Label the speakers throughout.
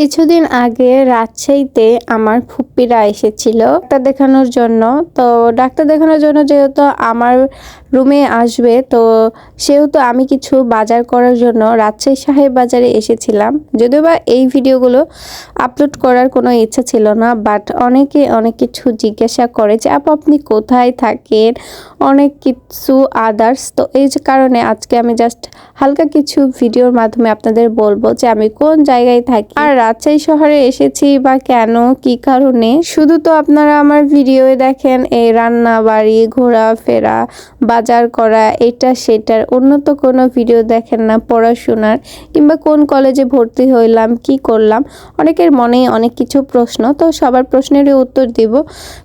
Speaker 1: কিছুদিন আগে রাজশাহীতে আমার ফুপ্পিরা এসেছিল ডাক্তার দেখানোর জন্য। তো ডাক্তার দেখানোর জন্য যেহেতু আমার রুমে আসবে, তো সেহেতু আমি কিছু বাজার করার জন্য রাজশাহী সাহেব বাজারে এসেছিলাম। যদিও বা এই ভিডিওগুলো আপলোড করার কোনো ইচ্ছা ছিল না, বাট অনেকে অনেক কিছু জিজ্ঞাসা করে যে আপনি কোথায় থাকেন, অনেক কিছু আদার্স। তো এই যে কারণে আজকে আমি জাস্ট হালকা কিছু ভিডিওর মাধ্যমে আপনাদের বলবো যে আমি কোন জায়গায় থাকি আর রাজশাহী শহরে এসেছি বা কেন, কি কারণে। শুধু তো আপনারা আমার ভিডিওয়ে দেখেন এই রান্না বাড়ি, ঘোরাফেরা, বাজার করা, এটা সেটার, অন্য তো কোনো ভিডিও দেখেন না পড়াশোনার, কিংবা কোন কলেজে ভর্তি হইলাম, কি করলাম। অনেকের মনে অনেক কিছু প্রশ্ন, তো সবার প্রশ্নেরই উত্তর দিব।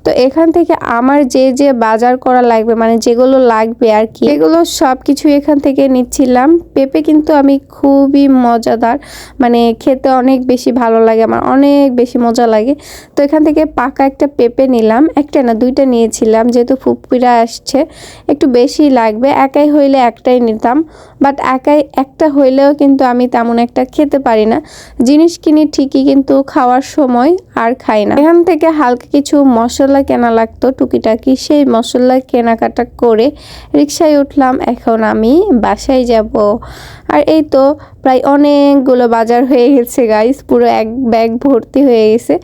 Speaker 1: তো এখান থেকে আমার যে যে বাজার করা লাগবে, মানে যেগুলো লাগবে আর কি, এগুলো সব কিছু এখান থেকে নিচ্ছিলাম। পেঁপে কিন্তু আমি খুবই মজাদার, মানে খেতে অনেক বেশি ভালো লাগে, আমার অনেক বেশি মজা লাগে। তো এখান থেকে পাকা একটা পেঁপে নিলাম, একটা না দুইটা নিয়েছিলাম, যেহেতু ফুপ্পিরা আসছে একটু বেশি লাগবে। একাই হইলে একটাই নিতাম, বাট একাই একটা হইলেও কিন্তু আমি তেমন একটা খেতে পারি না। জিনিস কিনি ঠিকই, কিন্তু খাওয়ার সময় আর খাই না। এখান থেকে হালকা কিছু মশলা কেনা লাগতো টুকিটাকি, সেই মশলা কেনাকাটা করে রিক্সায় উঠলাম। এখন আমি বাসায় যাব। আর এই তো প্রায় অনেকগুলো বাজার হয়ে গেছে গাইস, পুরো এক ব্যাগ ভর্তি হয়ে গেছে।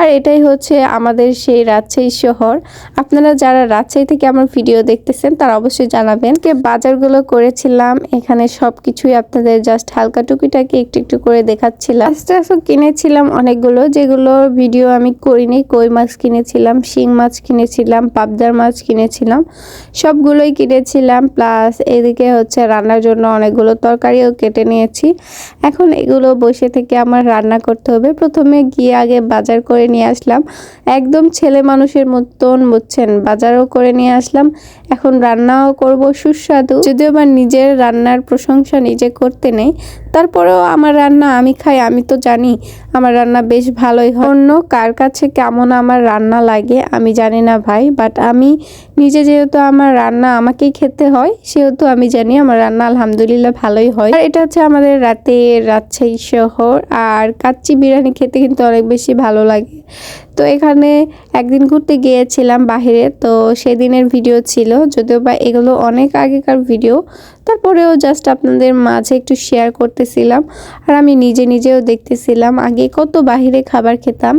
Speaker 1: আর এটাই হচ্ছে আমাদের সেই রাজশাহী শহর। আপনারা যারা রাজশাহী থেকে আমার ভিডিও দেখতেছেন তারা অবশ্যই জানাবেন কে বাজারগুলো করেছিলাম। এখানে সব কিছুই আপনাদের জাস্ট হালকা টুকিটাকি একটু একটু করে দেখাচ্ছিলাম। আস্তে আস্তে কিনেছিলাম অনেকগুলো, যেগুলো ভিডিও আমি করিনি। কই মাছ কিনেছিলাম, শিং মাছ কিনেছিলাম, পাবদার মাছ কিনেছিলাম, সবগুলোই কিনেছিলাম। প্লাস এদিকে হচ্ছে রান্নার জন্য অনেকগুলো তরকারিও কেটে নিয়েছি। এখন এগুলো বসে থেকে আমার রান্না করতে হবে। প্রথমে গিয়ে আগে বাজার করে নিয়ে আসলাম, একদম ছেলে মানুষের মতন, বুঝছেন, বাজারও করে নিয়ে আসলাম। এখন রান্নাও করব সুস্বাদু। যদিও বা নিজের রান্নার প্রশংসা নিজে করতে নেই, তারপরেও আমার রান্না আমি খাই, আমি তো জানি আমার রান্না বেশ ভালোই হয়। অন্য কার কাছে কেমন আমার রান্না লাগে আমি জানি না ভাই, বাট আমি নিজে যেহেতু আমার রান্না আমাকেই খেতে হয়, সেহেতু আমি জানি আমার রান্না আলহামদুলিল্লাহ ভালোই হয়। আর এটা হচ্ছে আমাদের রাতের রাজশাহী শহর। আর কাচ্চি বিরিয়ানি খেতে কিন্তু অনেক বেশি ভালো লাগে। তো এখানে একদিন ঘুরতে গিয়েছিলাম বাহিরে, তো সেদিনের ভিডিও ছিল, যদিও বা এগুলো অনেক আগেকার ভিডিও, তারপরেও জাস্ট আপনাদের মাঝে একটু শেয়ার করতেছিলাম। আর আমি নিজে নিজেও দেখতেছিলাম আগে কত বাহিরে খাবার খেতাম,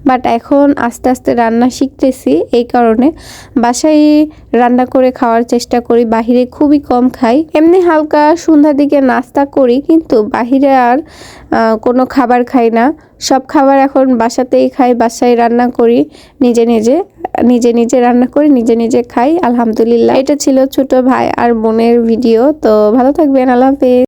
Speaker 1: বাট এখন আস্তে আস্তে রান্না শিখতেছি, এই কারণে বাসায় রান্না করে খাওয়ার চেষ্টা করি, বাহিরে খুবই কম খাই। এমনি হালকা সন্ধ্যার দিকে নাস্তা করি, কিন্তু বাহিরে আর কোনো খাবার খাই না। সব খাবার এখন বাসাতেই খাই, বাসায় রান্না করি, নিজে নিজে রান্না করি, নিজে নিজে খাই আলহামদুলিল্লাহ। এটা ছিল ছোট ভাই আর বোনের ভিডিও। তো ভালো থাকবেন, আল্লাহ হাফেজ।